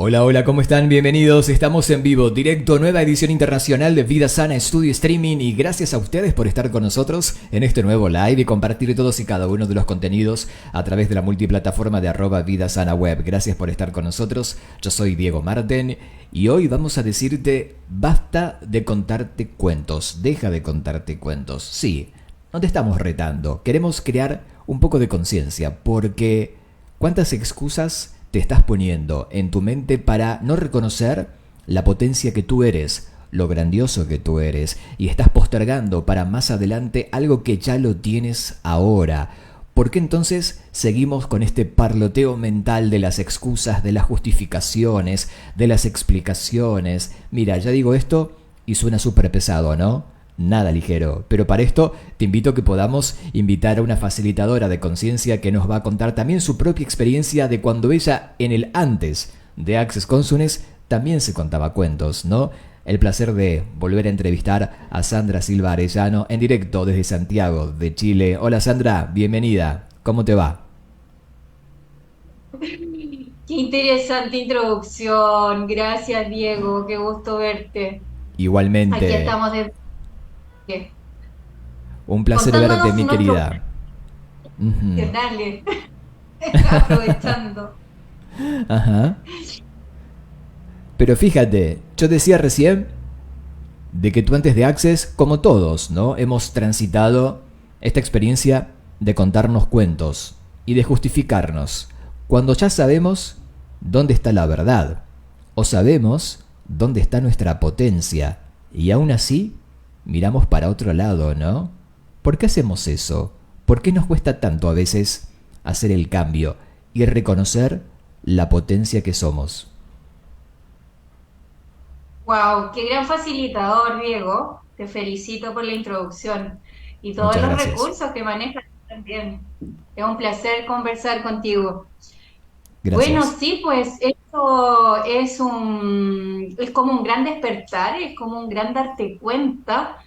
Hola, hola, ¿cómo están? Bienvenidos. Estamos en vivo, directo, nueva edición internacional de Vida Sana Estudio Streaming y gracias a ustedes por estar con nosotros en este nuevo live y compartir todos y cada uno de los contenidos a través de la multiplataforma de @Vida Sana Web. Gracias por estar con nosotros. Yo soy Diego Marten y hoy vamos a decirte basta de contarte cuentos, deja de contarte cuentos. Sí, no te estamos retando, queremos crear un poco de conciencia porque ¿cuántas excusas te estás poniendo en tu mente para no reconocer la potencia que tú eres, lo grandioso que tú eres, y estás postergando para más adelante algo que ya lo tienes ahora? ¿Por qué entonces seguimos con este parloteo mental de las excusas, de las justificaciones, de las explicaciones? Mira, ya digo esto y suena súper pesado, ¿no? Nada ligero, pero para esto te invito a que podamos invitar a una facilitadora de conciencia que nos va a contar también su propia experiencia de cuando ella en el antes de Access Consciousness también se contaba cuentos, ¿no? El placer de volver a entrevistar a Sandra Silva Arellano en directo desde Santiago de Chile. Hola Sandra, bienvenida, ¿cómo te va? Qué interesante introducción. Gracias, Diego. Qué gusto verte. Aquí Igualmente, estamos un placer verte contándonos mi nuestros querida. Ujú. profesionales, aprovechando. Ajá. Pero fíjate, yo decía recién de que tú antes de Access, como todos, ¿no? Hemos transitado esta experiencia de contarnos cuentos y de justificarnos, cuando ya sabemos dónde está la verdad, o sabemos dónde está nuestra potencia, y aún así miramos para otro lado, ¿no? ¿Por qué hacemos eso? ¿Por qué nos cuesta tanto a veces hacer el cambio y reconocer la potencia que somos? Wow, qué gran facilitador, Diego. Te felicito por la introducción y todos Muchas los gracias. recursos que manejas también. Es un placer conversar contigo. Bueno, Gracias. sí, pues esto es como un gran despertar, es como un gran darte cuenta.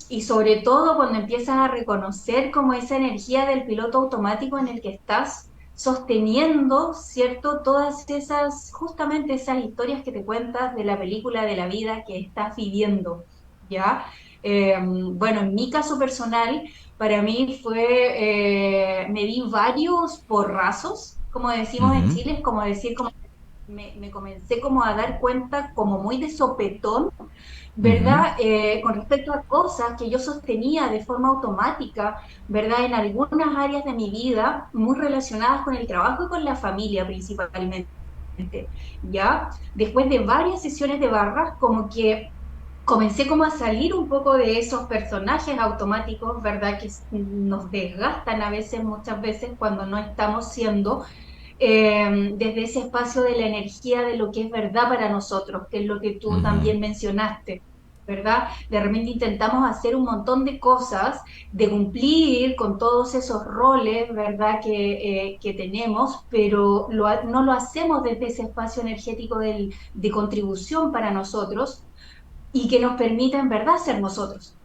Y sobre todo cuando empiezas a reconocer como esa energía del piloto automático en el que estás sosteniendo, ¿cierto? Todas esas, justamente esas historias que te cuentas de la película de la vida que estás viviendo, ¿ya? Bueno, en mi caso personal, para mí me di varios porrazos, como decimos en Ujú, Chile, es como decir, como me comencé como a dar cuenta como muy de sopetón, ujú. ¿verdad? Con respecto a cosas que yo sostenía de forma automática, ¿verdad? En algunas áreas de mi vida, muy relacionadas con el trabajo y con la familia principalmente, ¿ya? Después de varias sesiones de barras, como que comencé como a salir un poco de esos personajes automáticos, ¿verdad? Que nos desgastan a veces, muchas veces, cuando no estamos siendo desde ese espacio de la energía de lo que es verdad para nosotros, que es lo que tú Ujú, también mencionaste, ¿verdad? De repente intentamos hacer un montón de cosas, de cumplir con todos esos roles, ¿verdad? Que tenemos, pero no lo hacemos desde ese espacio energético de contribución para nosotros y que nos permita en verdad ser nosotros,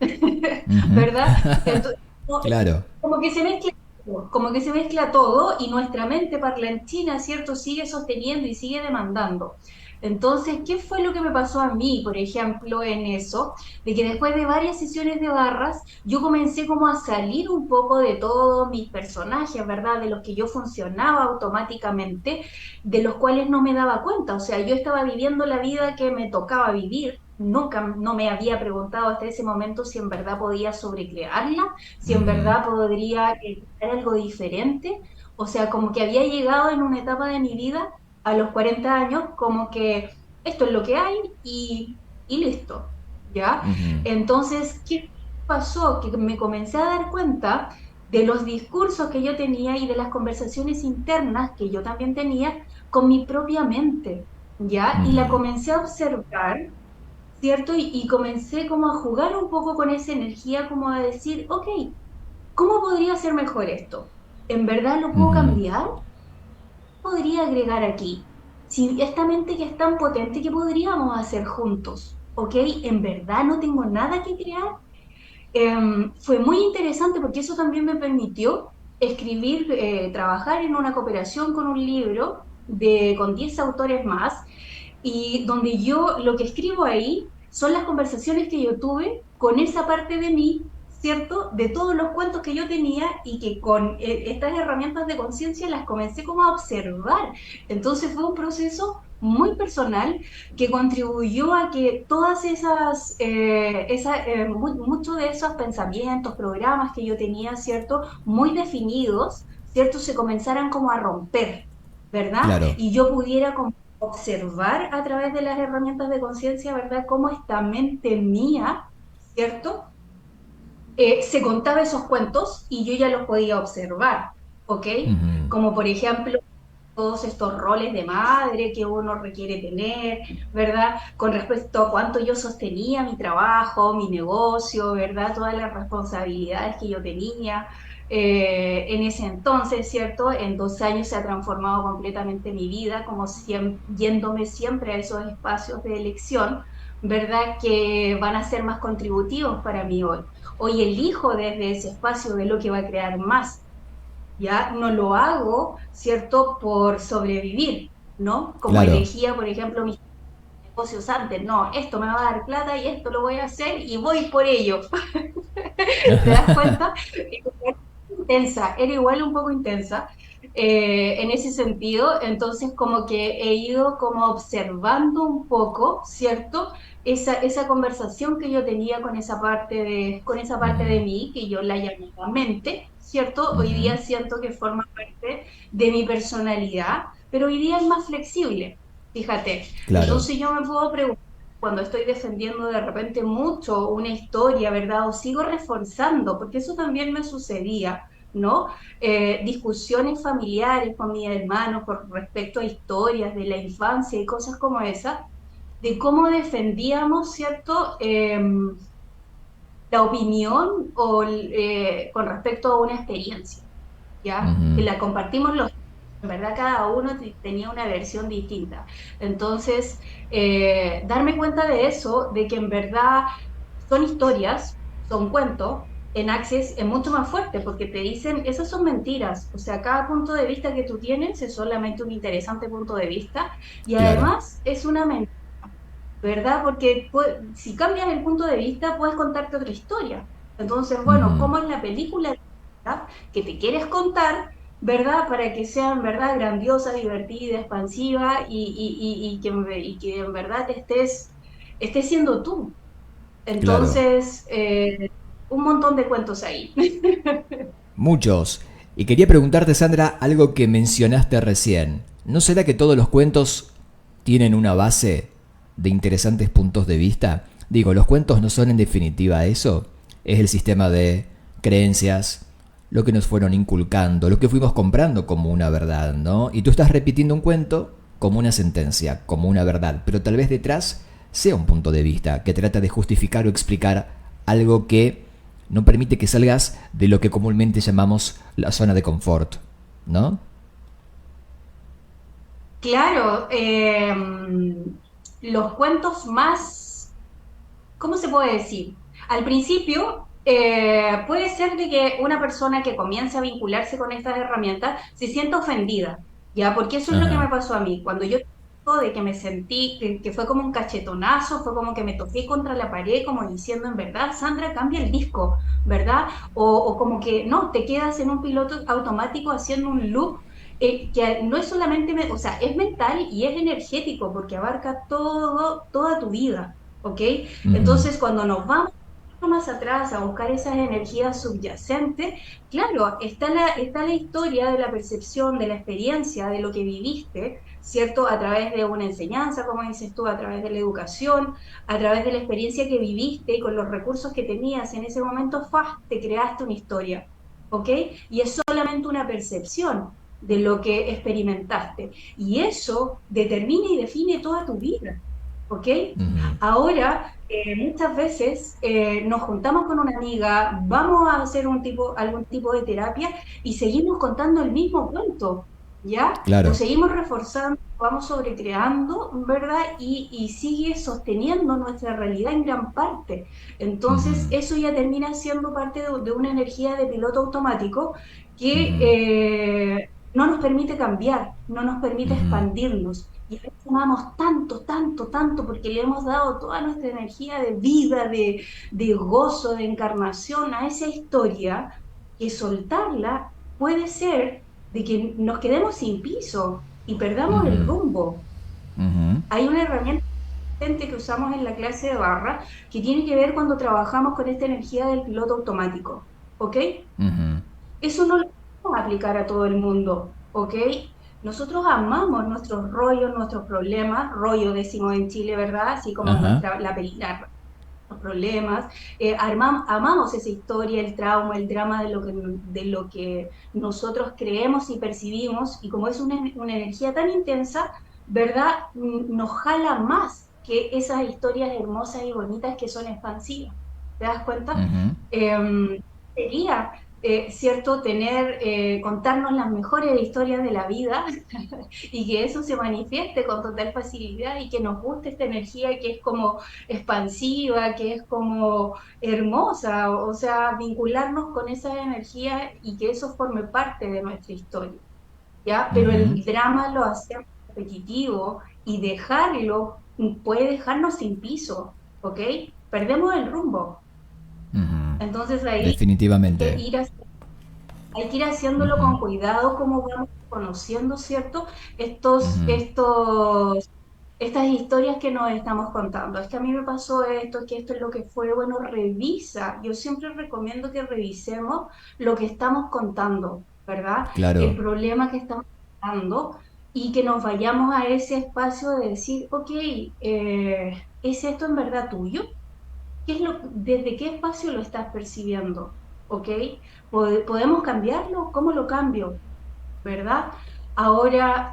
ujú. ¿verdad? Entonces, Claro. como que se mezcla todo, como que se mezcla todo y nuestra mente parlanchina, ¿cierto?, sigue sosteniendo y sigue demandando. Entonces, ¿qué fue lo que me pasó a mí, por ejemplo, en eso? De que después de varias sesiones de barras, yo comencé como a salir un poco de todos mis personajes, ¿verdad? De los que yo funcionaba automáticamente, de los cuales no me daba cuenta. O sea, yo estaba viviendo la vida que me tocaba vivir. Nunca no me había preguntado hasta ese momento si en verdad podía sobrecrearla, si en Ujú, verdad podría crear algo diferente. O sea, como que había llegado en una etapa de mi vida a los 40 años, como que esto es lo que hay y listo, ¿ya? ujú, Entonces, ¿qué pasó? Que me comencé a dar cuenta de los discursos que yo tenía y de las conversaciones internas que yo también tenía con mi propia mente, ¿ya? Y la ujú, comencé a observar, ¿cierto? Y comencé como a jugar un poco con esa energía, como a decir, ok, ¿cómo podría ser mejor esto? ¿En verdad lo puedo ujú, cambiar? ¿Podría agregar aquí? Si esta mente que es tan potente, ¿qué podríamos hacer juntos? ¿Ok? ¿En verdad no tengo nada que crear? Fue muy interesante porque eso también me permitió escribir, trabajar en una cooperación con un libro, con 10 autores más, y donde yo lo que escribo ahí son las conversaciones que yo tuve con esa parte de mí, ¿cierto? De todos los cuentos que yo tenía y que con estas herramientas de conciencia las comencé como a observar. Entonces fue un proceso muy personal que contribuyó a que todas muchos de esos pensamientos, programas que yo tenía, ¿cierto? Muy definidos, ¿cierto? Se comenzaran como a romper, ¿verdad? Claro, Y yo pudiera como observar a través de las herramientas de conciencia, ¿verdad? Cómo esta mente mía, ¿cierto? Se contaba esos cuentos y yo ya los podía observar, ¿ok? ujú, Como por ejemplo todos estos roles de madre que uno requiere tener, ¿verdad? Con respecto a cuánto yo sostenía mi trabajo, mi negocio, ¿verdad? Todas las responsabilidades que yo tenía en ese entonces, ¿cierto? En 2 años se ha transformado completamente mi vida, como yéndome siempre a esos espacios de elección, ¿verdad? Que van a ser más contributivos para mí hoy. Hoy elijo desde ese espacio de lo que va a crear más, ¿ya? No lo hago, ¿cierto? Por sobrevivir, ¿no? Como claro. elegía, por ejemplo, mis negocios antes, no, esto me va a dar plata y esto lo voy a hacer y voy por ello. ¿Te das cuenta? Era igual un poco intensa en ese sentido, entonces como que he ido como observando un poco, ¿cierto? Esa conversación que yo tenía con esa parte de Ujú, mí, que yo la llamaba mente, ¿cierto? Hoy ujú, día siento que forma parte de mi personalidad, pero hoy día es más flexible, fíjate. claro. Entonces yo me puedo preguntar, cuando estoy defendiendo de repente mucho una historia, ¿verdad? O sigo reforzando, porque eso también me sucedía, ¿no? Discusiones familiares con mis hermanos con respecto a historias de la infancia y cosas como esas, de cómo defendíamos, ¿cierto? La opinión con respecto a una experiencia, ¿ya? Que Ujú, la compartimos los... En verdad, cada uno tenía una versión distinta. Entonces, darme cuenta de eso, de que en verdad son historias, son cuentos, en Access es mucho más fuerte porque te dicen, esas son mentiras. O sea, cada punto de vista que tú tienes es solamente un interesante punto de vista y claro. además es una mentira, ¿verdad? Porque si cambias el punto de vista, puedes contarte otra historia. Entonces, bueno, Ujú, ¿cómo es la película, ¿verdad? Que te quieres contar, ¿verdad? Para que sea en verdad grandiosa, divertida, expansiva y que en verdad estés siendo tú. claro. Entonces, un montón de cuentos ahí. Muchos. Y quería preguntarte, Sandra, algo que mencionaste recién. ¿No será que todos los cuentos tienen una base de interesantes puntos de vista? Digo, los cuentos no son en definitiva eso. Es el sistema de creencias, lo que nos fueron inculcando, lo que fuimos comprando como una verdad, ¿no? Y tú estás repitiendo un cuento como una sentencia, como una verdad, pero tal vez detrás sea un punto de vista que trata de justificar o explicar algo que no permite que salgas de lo que comúnmente llamamos la zona de confort, ¿no? Claro, los cuentos más, ¿cómo se puede decir? Al principio, puede ser de que una persona que comience a vincularse con estas herramientas se sienta ofendida, ¿ya? Porque eso es lo que me Ajá. pasó a mí. Cuando yo de que me sentí, que fue como un cachetonazo, fue como que me toqué contra la pared, como diciendo, en verdad, Sandra, cambia el disco, ¿verdad? O como que no, te quedas en un piloto automático haciendo un loop. Que no es solamente, o sea, es mental y es energético porque abarca toda tu vida, ¿ok? Ujú. Entonces, cuando nos vamos más atrás a buscar esas energías subyacentes, claro, está la historia de la percepción, de la experiencia, de lo que viviste, ¿cierto? A través de una enseñanza, como dices tú, a través de la educación, a través de la experiencia que viviste y con los recursos que tenías en ese momento, ¡fua! Te creaste una historia, ¿ok? Y es solamente una percepción de lo que experimentaste. Y eso determina y define toda tu vida, ¿ok? Ujú. Ahora, muchas veces nos juntamos con una amiga, vamos a hacer algún tipo de terapia y seguimos contando el mismo cuento, ¿ya? Lo Claro. seguimos reforzando, vamos sobrecreando, ¿verdad? Y sigue sosteniendo nuestra realidad en gran parte. Entonces, Ujú. eso ya termina siendo parte de una energía de piloto automático que Ujú. no nos permite cambiar, no nos permite Ujú, expandirnos. Y a veces amamos tanto, tanto, tanto, porque le hemos dado toda nuestra energía de vida, de gozo, de encarnación a esa historia, que soltarla puede ser de que nos quedemos sin piso y perdamos el ujú, rumbo. ujú, Hay una herramienta que usamos en la clase de barra que tiene que ver cuando trabajamos con esta energía del piloto automático, ¿ok? ujú. Eso no lo podemos aplicar a todo el mundo, ¿ok? Nosotros amamos nuestros rollos, nuestros problemas, rollo decimos en Chile, ¿verdad? Así como Ajá. la película, los problemas, amamos esa historia, el trauma, el drama de lo que nosotros creemos y percibimos, y como es una energía tan intensa, ¿verdad? Nos jala más que esas historias hermosas y bonitas que son expansivas. ¿Te das cuenta? Ujú, Sería, ¿cierto?, contarnos las mejores historias de la vida y que eso se manifieste con total facilidad y que nos guste esta energía que es como expansiva, que es como hermosa, o sea, vincularnos con esa energía y que eso forme parte de nuestra historia, ¿ya? Pero ujú, el drama lo hacemos repetitivo y dejarlo puede dejarnos sin piso, ¿ok? Perdemos el rumbo. ujú. Entonces ahí hay que Definitivamente. ir, hay que ir haciéndolo Ujú, con cuidado, como vamos conociendo, ¿cierto? ujú, Estas historias que nos estamos contando. Es que a mí me pasó esto, que esto es lo que fue. Bueno, revisa. Yo siempre recomiendo que revisemos lo que estamos contando, ¿verdad? El claro. problema que estamos contando y que nos vayamos a ese espacio de decir, ok, ¿es esto en verdad tuyo? ¿Desde qué espacio lo estás percibiendo? ¿Ok? ¿Podemos cambiarlo? ¿Cómo lo cambio? ¿Verdad? Ahora,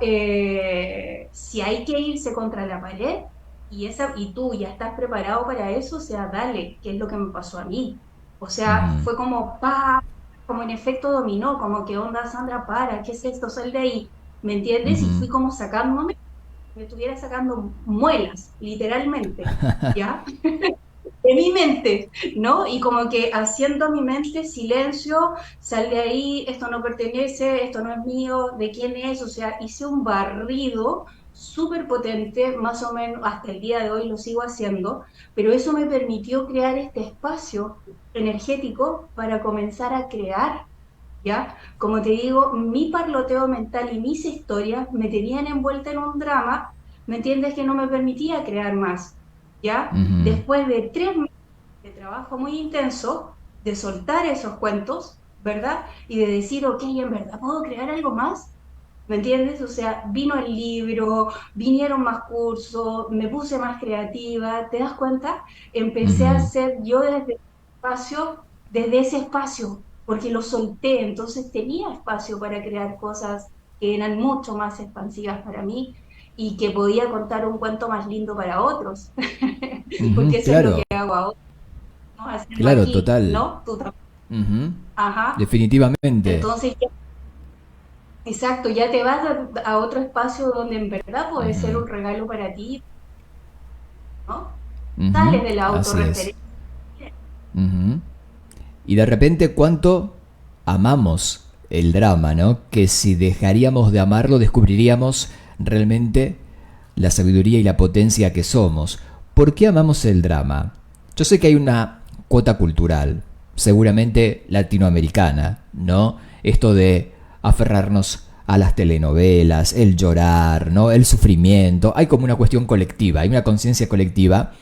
si hay que irse contra la pared y tú ya estás preparado para eso, o sea, dale, ¿qué es lo que me pasó a mí? O sea, Ujú, fue como, pa, como en efecto dominó, como que onda, Sandra, para, ¿qué es esto? Sal de ahí, ¿me entiendes? Y ujú, fui como sacándome, me estuviera sacando muelas, literalmente, ¿ya? De mi mente, ¿no? Y como que haciendo mi mente silencio, sal de ahí, esto no pertenece, esto no es mío, ¿de quién es? O sea, hice un barrido súper potente, más o menos hasta el día de hoy lo sigo haciendo, pero eso me permitió crear este espacio energético para comenzar a crear, ¿ya? Como te digo, mi parloteo mental y mis historias me tenían envuelta en un drama, ¿me entiendes? Que no me permitía crear más, ¿ya? ujú, Después de 3 meses de trabajo muy intenso, de soltar esos cuentos, ¿verdad? Y de decir, ok, en verdad puedo crear algo más, ¿me entiendes? O sea, vino el libro, vinieron más cursos, me puse más creativa, ¿te das cuenta? Empecé a ujú, hacer yo desde ese espacio, porque lo solté, entonces tenía espacio para crear cosas que eran mucho más expansivas para mí y que podía contar un cuento más lindo para otros, ujú. porque eso es lo que Claro, hago ahora, ¿no? Haciendo claro, aquí, total. ¿no? Tú también. Ujú, Ajá. definitivamente. Entonces, exacto, ya te vas a otro espacio donde en verdad puede ser Ujú, un regalo para ti, ¿no? ujú, Sales de la así es. autorreferencia. Ujú. Y de repente, ¿cuánto amamos el drama, no? Que si dejaríamos de amarlo, descubriríamos realmente la sabiduría y la potencia que somos. ¿Por qué amamos el drama? Yo sé que hay una cuota cultural, seguramente latinoamericana, ¿no? Esto de aferrarnos a las telenovelas, el llorar, ¿no? El sufrimiento. Hay como una cuestión colectiva, hay una conciencia colectiva,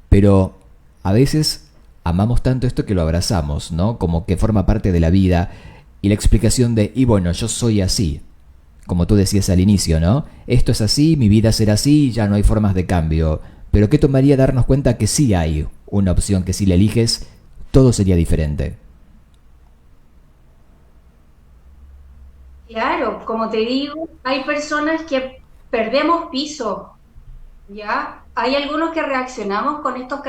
pero a veces amamos tanto esto que lo abrazamos, ¿no? Como que forma parte de la vida y la explicación de, y bueno, yo soy así, como tú decías al inicio, ¿no? Esto es así, mi vida será así, ya no hay formas de cambio. Pero ¿qué tomaría darnos cuenta que sí hay una opción, que si la eliges, todo sería diferente? Claro, como te digo, hay personas que perdemos piso, ¿ya? Hay algunos que reaccionamos con estos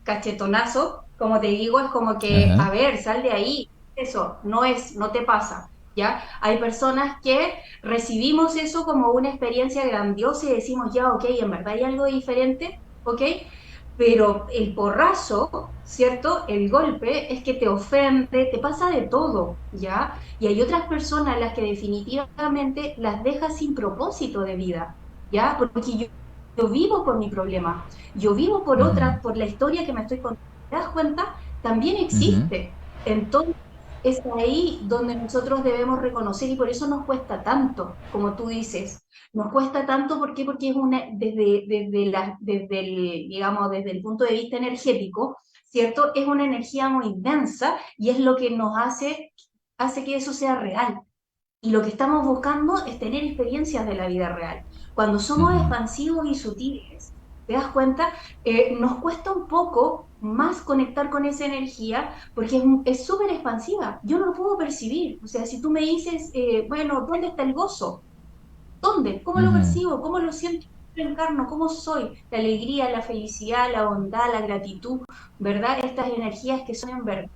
cachetonazos, como te digo, es como que, Ajá. a ver, sal de ahí, eso, no te pasa, ¿ya? Hay personas que recibimos eso como una experiencia grandiosa y decimos, ya, ok, en verdad hay algo diferente, ¿ok? pero el porrazo, ¿cierto? El golpe es que te ofende, te pasa de todo, ¿ya? Y hay otras personas a las que definitivamente las dejas sin propósito de vida, ¿ya? Porque yo vivo por mi problema, yo vivo por Ujú, otra, por la historia que me estoy contando. ¿Te das cuenta? También ujú, existe. Entonces, es ahí donde nosotros debemos reconocer y por eso nos cuesta tanto, como tú dices. Nos cuesta tanto, ¿por qué? Porque es una, desde el, digamos, desde el punto de vista energético, ¿cierto? Es una energía muy densa y es lo que nos hace que eso sea real. Y lo que estamos buscando es tener experiencias de la vida real. Cuando somos ujú, expansivos y sutiles, ¿te das cuenta? Nos cuesta un poco más conectar con esa energía porque es súper expansiva. Yo no lo puedo percibir. O sea, si tú me dices, bueno, ¿dónde está el gozo? ¿Dónde? ¿Cómo lo ujú, percibo? ¿Cómo lo siento? ¿Cómo lo encarno? ¿Cómo soy? La alegría, la felicidad, la bondad, la gratitud, ¿verdad? Estas energías que son en verdad,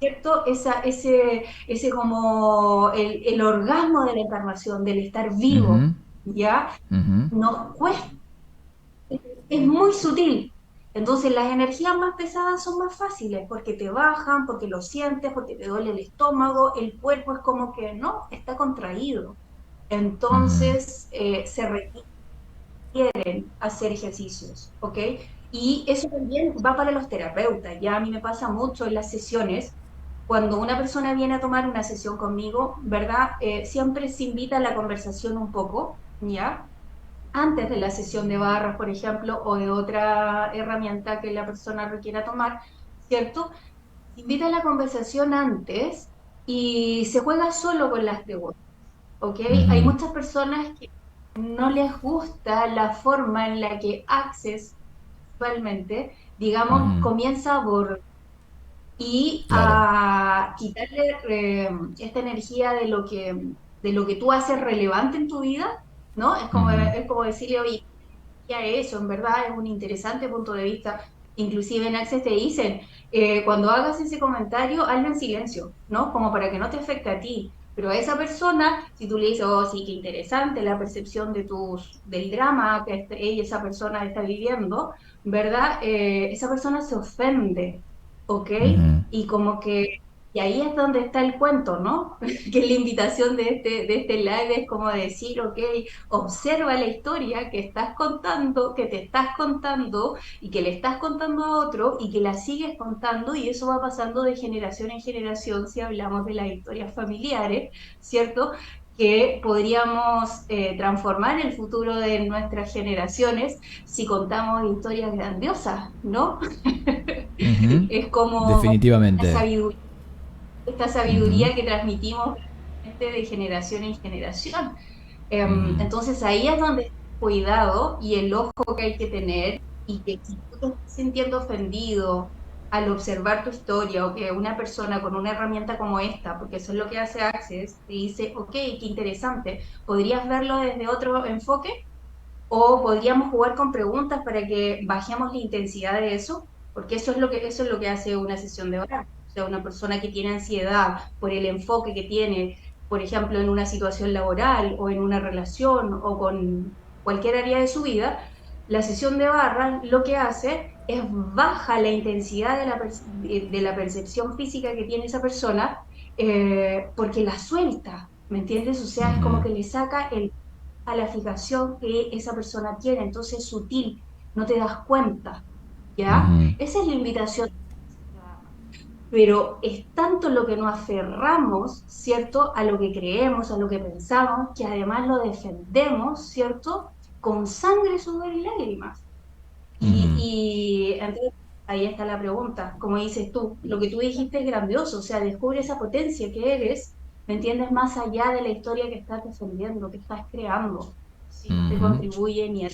¿cierto? Ese como el orgasmo de la encarnación, del estar vivo, ujú, ¿ya? ujú, Nos cuesta, es muy sutil. Entonces las energías más pesadas son más fáciles porque te bajan, porque lo sientes, porque te duele el estómago, el cuerpo es como que no, está contraído. ujú. Entonces se requieren hacer ejercicios, ¿ok? Y eso también va para los terapeutas. Ya a mí me pasa mucho en las sesiones, cuando una persona viene a tomar una sesión conmigo, ¿verdad? Siempre se invita a la conversación un poco, ¿ya? Antes de la sesión de barras, por ejemplo, o de otra herramienta que la persona requiera tomar, ¿cierto? Se invita a la conversación antes y se juega solo con las preguntas, ¿ok? Hay Ujú, muchas personas que no les gusta la forma en la que Access, actualmente, digamos, ujú. comienza a borrar y Claro. a quitarle esta energía de lo que tú haces relevante en tu vida, ¿no? Ujú, Es como decirle, oye, ya eso, en verdad es un interesante punto de vista. Inclusive en Access te dicen, cuando hagas ese comentario, hazlo en silencio, ¿no? Como para que no te afecte a ti. Pero a esa persona, si tú le dices, oh, sí, qué interesante la percepción del drama que esa persona está viviendo, ¿verdad? Esa persona se ofende, ¿ok? ujú, Y como que y ahí es donde está el cuento, ¿no? Que la invitación de este live es como decir, ok, observa la historia que estás contando, que te estás contando y que le estás contando a otro y que la sigues contando y eso va pasando de generación en generación si hablamos de las historias familiares, ¿cierto? Que podríamos transformar el futuro de nuestras generaciones si contamos historias grandiosas, ¿no? ujú. Es como la Definitivamente. sabiduría, esta Ujú, sabiduría que transmitimos de generación en generación. ujú, Entonces ahí es donde está el cuidado y el ojo que hay que tener y que si tú te estás sintiendo ofendido al observar tu historia o que una persona con una herramienta como esta, porque eso es lo que hace Access, te dice, ok, qué interesante, ¿podrías verlo desde otro enfoque? O podríamos jugar con preguntas para que bajemos la intensidad de eso, porque eso es lo que hace una sesión de orar. O sea, una persona que tiene ansiedad por el enfoque que tiene, por ejemplo, en una situación laboral o en una relación o con cualquier área de su vida, la sesión de barra lo que hace es baja la intensidad de la percepción física que tiene esa persona porque la suelta, ¿me entiendes? O sea, es como ujú, que le saca a la fijación que esa persona tiene, entonces es sutil, no te das cuenta, ¿ya? ujú, Esa es la invitación. Pero es tanto lo que nos aferramos, ¿cierto? A lo que creemos, a lo que pensamos, que además lo defendemos, ¿cierto? Con sangre, sudor y lágrimas. ujú. Y entonces ahí está la pregunta, como dices tú, lo que tú dijiste es grandioso, o sea, descubre esa potencia que eres, ¿me entiendes? Más allá de la historia que estás defendiendo, que estás creando, si no te Ujú. contribuye ni al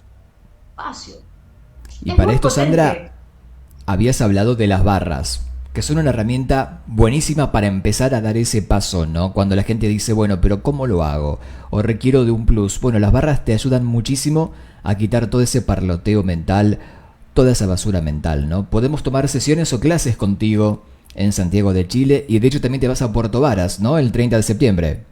espacio. Y Es para muy esto, Sandra, potente. habías hablado de las barras, que son una herramienta buenísima para empezar a dar ese paso, ¿no? Cuando la gente dice, bueno, pero ¿cómo lo hago? O requiero de un plus. Bueno, las barras te ayudan muchísimo a quitar todo ese parloteo mental, toda esa basura mental, ¿no? Podemos tomar sesiones o clases contigo en Santiago de Chile y de hecho también te vas a Puerto Varas, ¿no? El 30 de septiembre.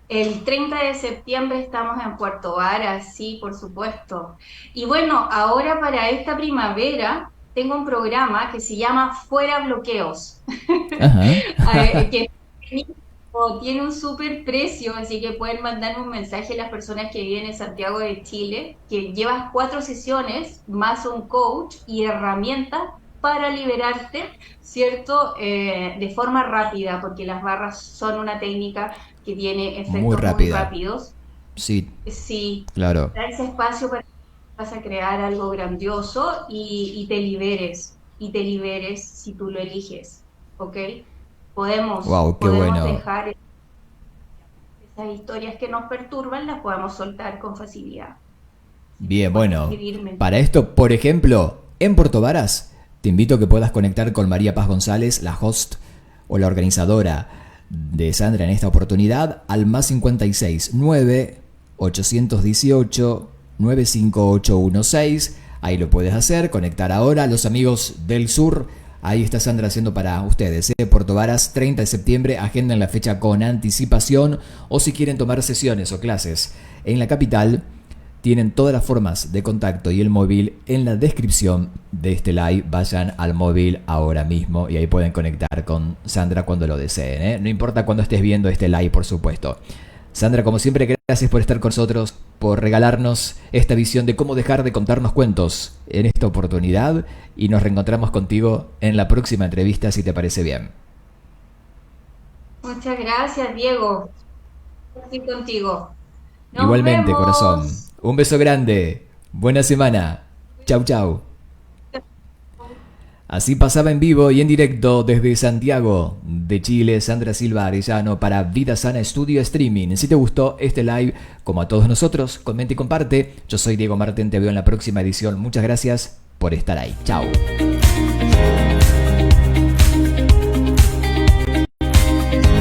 El 30 de septiembre estamos en Puerto Varas, sí, por supuesto. Y bueno, ahora para esta primavera tengo un programa que se llama Fuera Bloqueos, Ajá. que tiene un súper precio, así que pueden mandarme un mensaje a las personas que viven en Santiago de Chile, que llevas 4 sesiones más un coach y herramientas para liberarte, ¿cierto? De forma rápida, porque las barras son una técnica que tiene Muy efectos muy rápida. rápidos. Sí, Sí, claro. da ese espacio para que vas a crear algo grandioso y te liberes si tú lo eliges, ¿ok? Wow, qué Podemos bueno. dejar esas historias que nos perturban, las podemos soltar con facilidad. Así que Bien, puedes bueno. escribirme. Para esto, por ejemplo, en Puerto Varas, te invito a que puedas conectar con María Paz González, la host o la organizadora de Sandra en esta oportunidad, al más 56 9 818 95816. Ahí lo puedes hacer, conectar ahora. Los amigos del sur, ahí está Sandra haciendo para ustedes. Puerto Varas, 30 de septiembre, agenden la fecha con anticipación. O si quieren tomar sesiones o clases en la capital, tienen todas las formas de contacto y el móvil en la descripción de este live. Vayan al móvil ahora mismo y ahí pueden conectar con Sandra cuando lo deseen, ¿eh? No importa cuando estés viendo este live, por supuesto. Sandra, como siempre, gracias por estar con nosotros, por regalarnos esta visión de cómo dejar de contarnos cuentos en esta oportunidad, y nos reencontramos contigo en la próxima entrevista, si te parece bien. Muchas gracias, Diego. Estoy contigo. Nos Igualmente, corazón. vemos. Un beso grande. Buena semana. Chau, chau. Así pasaba en vivo y en directo desde Santiago de Chile, Sandra Silva Arellano para Vida Sana Estudio Streaming. Si te gustó este live, como a todos nosotros, comenta y comparte. Yo soy Diego Martín, te veo en la próxima edición. Muchas gracias por estar ahí. Chao.